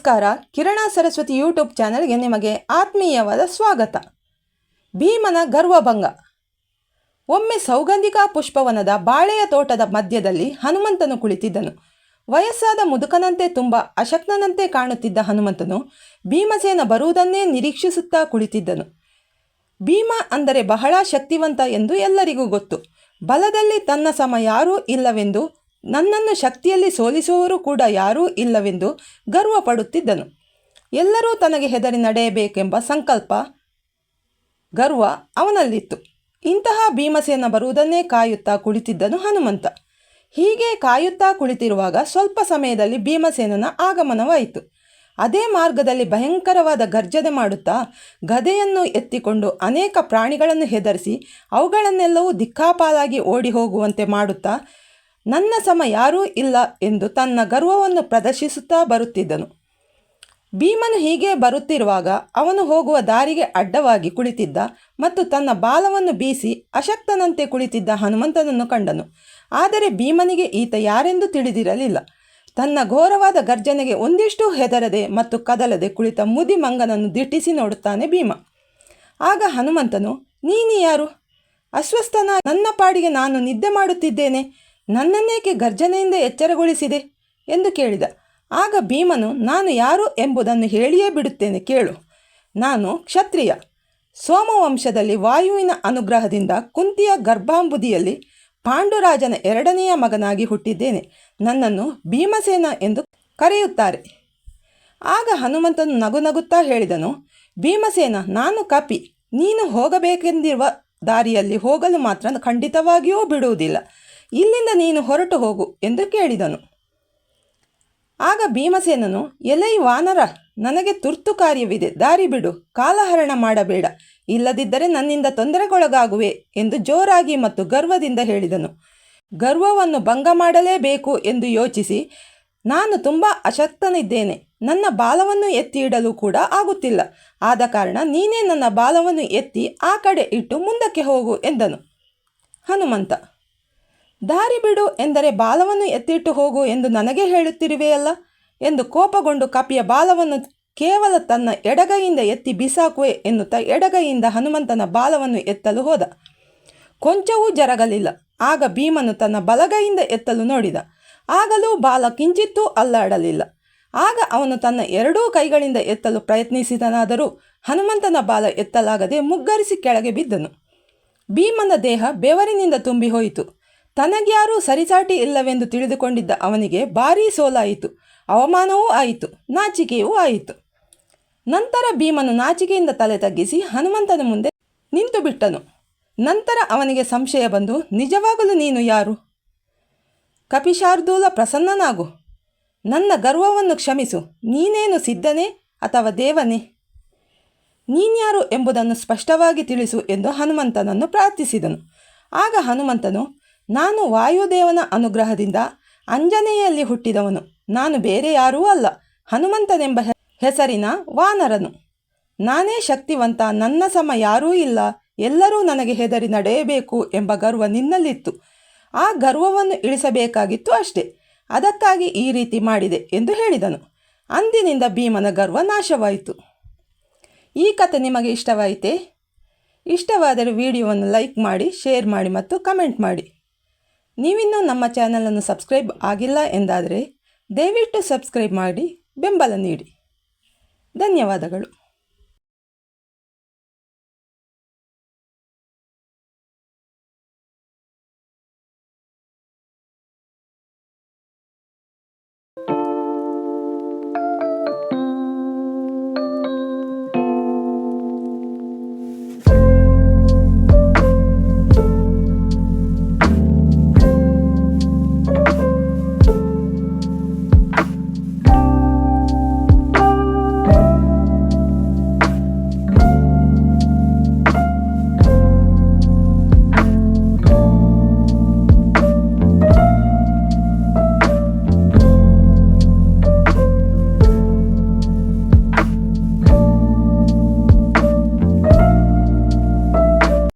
ನಮಸ್ಕಾರ. ಕಿರಣ ಸರಸ್ವತಿ ಯೂಟ್ಯೂಬ್ ಚಾನೆಲ್ಗೆ ನಿಮಗೆ ಆತ್ಮೀಯವಾದ ಸ್ವಾಗತ. ಭೀಮನ ಗರ್ವಭಂಗ. ಒಮ್ಮೆ ಸೌಗಂಧಿಕಾ ಪುಷ್ಪವನದ ಬಾಳೆಯ ತೋಟದ ಮಧ್ಯದಲ್ಲಿ ಹನುಮಂತನು ಕುಳಿತಿದ್ದನು. ವಯಸ್ಸಾದ ಮುದುಕನಂತೆ ತುಂಬ ಅಶಕ್ತನಂತೆ ಕಾಣುತ್ತಿದ್ದ ಹನುಮಂತನು ಭೀಮಸೇನ ಬರುವುದನ್ನೇ ನಿರೀಕ್ಷಿಸುತ್ತಾ ಕುಳಿತಿದ್ದನು. ಭೀಮ ಅಂದರೆ ಬಹಳ ಶಕ್ತಿವಂತ ಎಂದು ಎಲ್ಲರಿಗೂ ಗೊತ್ತು. ಬಲದಲ್ಲಿ ತನ್ನ ಸಮ ಯಾರೂ ಇಲ್ಲವೆಂದು, ನನ್ನನ್ನು ಶಕ್ತಿಯಲ್ಲಿ ಸೋಲಿಸುವವರು ಕೂಡ ಯಾರೂ ಇಲ್ಲವೆಂದು ಗರ್ವಪಡುತ್ತಿದ್ದನು. ಎಲ್ಲರೂ ತನಗೆ ಹೆದರಿ ನಡೆಯಬೇಕೆಂಬ ಸಂಕಲ್ಪ, ಗರ್ವ ಅವನಲ್ಲಿತ್ತು. ಇಂತಹ ಭೀಮಸೇನ ಬರುವುದನ್ನೇ ಕಾಯುತ್ತಾ ಕುಳಿತಿದ್ದನು ಹನುಮಂತ. ಹೀಗೆ ಕಾಯುತ್ತಾ ಕುಳಿತಿರುವಾಗ ಸ್ವಲ್ಪ ಸಮಯದಲ್ಲಿ ಭೀಮಸೇನನ ಆಗಮನವಾಯಿತು. ಅದೇ ಮಾರ್ಗದಲ್ಲಿ ಭಯಂಕರವಾದ ಗರ್ಜನೆ ಮಾಡುತ್ತಾ ಗದೆಯನ್ನು ಎತ್ತಿಕೊಂಡು ಅನೇಕ ಪ್ರಾಣಿಗಳನ್ನು ಹೆದರಿಸಿ ಅವುಗಳನ್ನೆಲ್ಲವೂ ದಿಕ್ಕಾಪಾಲಾಗಿ ಓಡಿ ಹೋಗುವಂತೆ ಮಾಡುತ್ತಾ ನನ್ನ ಸಮ ಯಾರೂ ಇಲ್ಲ ಎಂದು ತನ್ನ ಗರ್ವವನ್ನು ಪ್ರದರ್ಶಿಸುತ್ತಾ ಬರುತ್ತಿದ್ದನು. ಭೀಮನು ಹೀಗೆ ಬರುತ್ತಿರುವಾಗ ಅವನು ಹೋಗುವ ದಾರಿಗೆ ಅಡ್ಡವಾಗಿ ಕುಳಿತಿದ್ದ ಮತ್ತು ತನ್ನ ಬಾಲವನ್ನು ಬೀಸಿ ಅಶಕ್ತನಂತೆ ಕುಳಿತಿದ್ದ ಹನುಮಂತನನ್ನು ಕಂಡನು. ಆದರೆ ಭೀಮನಿಗೆ ಈತ ಯಾರೆಂದು ತಿಳಿದಿರಲಿಲ್ಲ. ತನ್ನ ಘೋರವಾದ ಗರ್ಜನೆಗೆ ಒಂದಿಷ್ಟು ಹೆದರದೆ ಮತ್ತು ಕದಲದೆ ಕುಳಿತ ಮುದಿ ಮಂಗನನ್ನು ದಿಟ್ಟಿಸಿ ನೋಡುತ್ತಾನೆ ಭೀಮ. ಆಗ ಹನುಮಂತನು, ನೀನು ಯಾರು? ಅಸ್ವಸ್ಥನ ನನ್ನ ಪಾಡಿಗೆ ನಾನು ನಿದ್ದೆ ಮಾಡುತ್ತಿದ್ದೇನೆ, ನನ್ನನ್ನೇಕೆ ಗರ್ಜನೆಯಿಂದ ಎಚ್ಚರಗೊಳಿಸಿದೆ ಎಂದು ಕೇಳಿದ. ಆಗ ಭೀಮನು, ನಾನು ಯಾರು ಎಂಬುದನ್ನು ಹೇಳಿಯೇ ಬಿಡುತ್ತೇನೆ ಕೇಳು. ನಾನು ಕ್ಷತ್ರಿಯ. ಸೋಮವಂಶದಲ್ಲಿ ವಾಯುವಿನ ಅನುಗ್ರಹದಿಂದ ಕುಂತಿಯ ಗರ್ಭಾಂಬುದಿಯಲ್ಲಿ ಪಾಂಡುರಾಜನ ಎರಡನೆಯ ಮಗನಾಗಿ ಹುಟ್ಟಿದ್ದೇನೆ. ನನ್ನನ್ನು ಭೀಮಸೇನ ಎಂದು ಕರೆಯುತ್ತಾರೆ. ಆಗ ಹನುಮಂತನು ನಗುನಗುತ್ತಾ ಹೇಳಿದನು, ಭೀಮಸೇನ, ನಾನು ಕಪಿ. ನೀನು ಹೋಗಬೇಕೆಂದಿರುವ ದಾರಿಯಲ್ಲಿ ಹೋಗಲು ಮಾತ್ರ ಖಂಡಿತವಾಗಿಯೂ ಬಿಡುವುದಿಲ್ಲ. ಇಲ್ಲಿಂದ ನೀನು ಹೊರಟು ಹೋಗು ಎಂದು ಕೇಳಿದನು. ಆಗ ಭೀಮಸೇನನು, ಎಲೈ ವಾನರ, ನನಗೆ ತುರ್ತು ಕಾರ್ಯವಿದೆ, ದಾರಿ ಬಿಡು, ಕಾಲಹರಣ ಮಾಡಬೇಡ, ಇಲ್ಲದಿದ್ದರೆ ನನ್ನಿಂದ ತೊಂದರೆಗೊಳಗಾಗುವೆ ಎಂದು ಜೋರಾಗಿ ಮತ್ತು ಗರ್ವದಿಂದ ಹೇಳಿದನು. ಗರ್ವವನ್ನು ಭಂಗ ಮಾಡಲೇಬೇಕು ಎಂದು ಯೋಚಿಸಿ, ನಾನು ತುಂಬ ಅಶಕ್ತನಿದ್ದೇನೆ, ನನ್ನ ಬಾಲವನ್ನು ಎತ್ತಿ ಇಡಲು ಕೂಡ ಆಗುತ್ತಿಲ್ಲ. ಆದ ಕಾರಣ ನೀನೇ ನನ್ನ ಬಾಲವನ್ನು ಎತ್ತಿ ಆ ಕಡೆ ಇಟ್ಟು ಮುಂದಕ್ಕೆ ಹೋಗು ಎಂದನು. ಹನುಮಂತ, ದಾರಿ ಬಿಡು ಎಂದರೆ ಬಾಲವನ್ನು ಎತ್ತಿಟ್ಟು ಹೋಗು ಎಂದು ನನಗೆ ಹೇಳುತ್ತಿರುವೆಯಲ್ಲ ಎಂದು ಕೋಪಗೊಂಡು ಕಪಿಯ ಬಾಲವನ್ನು ಕೇವಲ ತನ್ನ ಎಡಗೈಯಿಂದ ಎತ್ತಿ ಬಿಸಾಕುವೆ ಎನ್ನುತ್ತಾ ಎಡಗೈಯಿಂದ ಹನುಮಂತನ ಬಾಲವನ್ನು ಎತ್ತಲು ಹೋದ. ಕೊಂಚವೂ ಜರಗಲಿಲ್ಲ. ಆಗ ಭೀಮನು ತನ್ನ ಬಲಗೈಯಿಂದ ಎತ್ತಲು ನೋಡಿದ. ಆಗಲೂ ಬಾಲ ಕಿಂಚಿತ್ತೂ ಅಲ್ಲಾಡಲಿಲ್ಲ. ಆಗ ಅವನು ತನ್ನ ಎರಡೂ ಕೈಗಳಿಂದ ಎತ್ತಲು ಪ್ರಯತ್ನಿಸಿದನಾದರೂ ಹನುಮಂತನ ಬಾಲ ಎತ್ತಲಾಗದೆ ಮುಗ್ಗರಿಸಿ ಕೆಳಗೆ ಬಿದ್ದನು. ಭೀಮನ ದೇಹ ಬೆವರಿನಿಂದ ತುಂಬಿ ಹೋಯಿತು. ತನಗ್ಯಾರೂ ಸರಿಸಾಟಿ ಇಲ್ಲವೆಂದು ತಿಳಿದುಕೊಂಡಿದ್ದ ಅವನಿಗೆ ಭಾರೀ ಸೋಲಾಯಿತು, ಅವಮಾನವೂ ಆಯಿತು, ನಾಚಿಕೆಯೂ ಆಯಿತು. ನಂತರ ಭೀಮನು ನಾಚಿಕೆಯಿಂದ ತಲೆ ತಗ್ಗಿಸಿ ಹನುಮಂತನ ಮುಂದೆ ನಿಂತು ಬಿಟ್ಟನು. ನಂತರ ಅವನಿಗೆ ಸಂಶಯ ಬಂದು, ನಿಜವಾಗಲೂ ನೀನು ಯಾರು? ಕಪಿಶಾರ್ದೂಲ, ಪ್ರಸನ್ನನಾಗು, ನನ್ನ ಗರ್ವವನ್ನು ಕ್ಷಮಿಸು. ನೀನೇನು ಸಿದ್ಧನೇ ಅಥವಾ ದೇವನೇ? ನೀನ್ಯಾರು ಎಂಬುದನ್ನು ಸ್ಪಷ್ಟವಾಗಿ ತಿಳಿಸು ಎಂದು ಹನುಮಂತನನ್ನು ಪ್ರಾರ್ಥಿಸಿದನು. ಆಗ ಹನುಮಂತನು, ನಾನು ವಾಯುದೇವನ ಅನುಗ್ರಹದಿಂದ ಅಂಜನೆಯಲ್ಲಿ ಹುಟ್ಟಿದವನು. ನಾನು ಬೇರೆ ಯಾರೂ ಅಲ್ಲ, ಹನುಮಂತನೆಂಬ ಹೆಸರಿನ ವಾನರನು. ನಾನೇ ಶಕ್ತಿವಂತ, ನನ್ನ ಸಮ ಯಾರೂ ಇಲ್ಲ, ಎಲ್ಲರೂ ನನಗೆ ಹೆದರಿ ನಡೆಯಬೇಕು ಎಂಬ ಗರ್ವ ನಿನ್ನಲ್ಲಿತ್ತು. ಆ ಗರ್ವವನ್ನು ಇಳಿಸಬೇಕಾಗಿತ್ತು ಅಷ್ಟೇ. ಅದಕ್ಕಾಗಿ ಈ ರೀತಿ ಮಾಡಿದೆ ಎಂದು ಹೇಳಿದನು. ಅಂದಿನಿಂದ ಭೀಮನ ಗರ್ವ ನಾಶವಾಯಿತು. ಈ ಕಥೆ ನಿಮಗೆ ಇಷ್ಟವಾಯಿತೇ? ಇಷ್ಟವಾದರೆ ವಿಡಿಯೋವನ್ನು ಲೈಕ್ ಮಾಡಿ, ಶೇರ್ ಮಾಡಿ ಮತ್ತು ಕಮೆಂಟ್ ಮಾಡಿ. ನೀವಿನ್ನೂ ನಮ್ಮ ಚಾನಲನ್ನು ಸಬ್ಸ್ಕ್ರೈಬ್ ಆಗಿಲ್ಲ ಎಂದಾದರೆ ದಯವಿಟ್ಟು ಸಬ್ಸ್ಕ್ರೈಬ್ ಮಾಡಿ ಬೆಂಬಲ ನೀಡಿ. ಧನ್ಯವಾದಗಳು.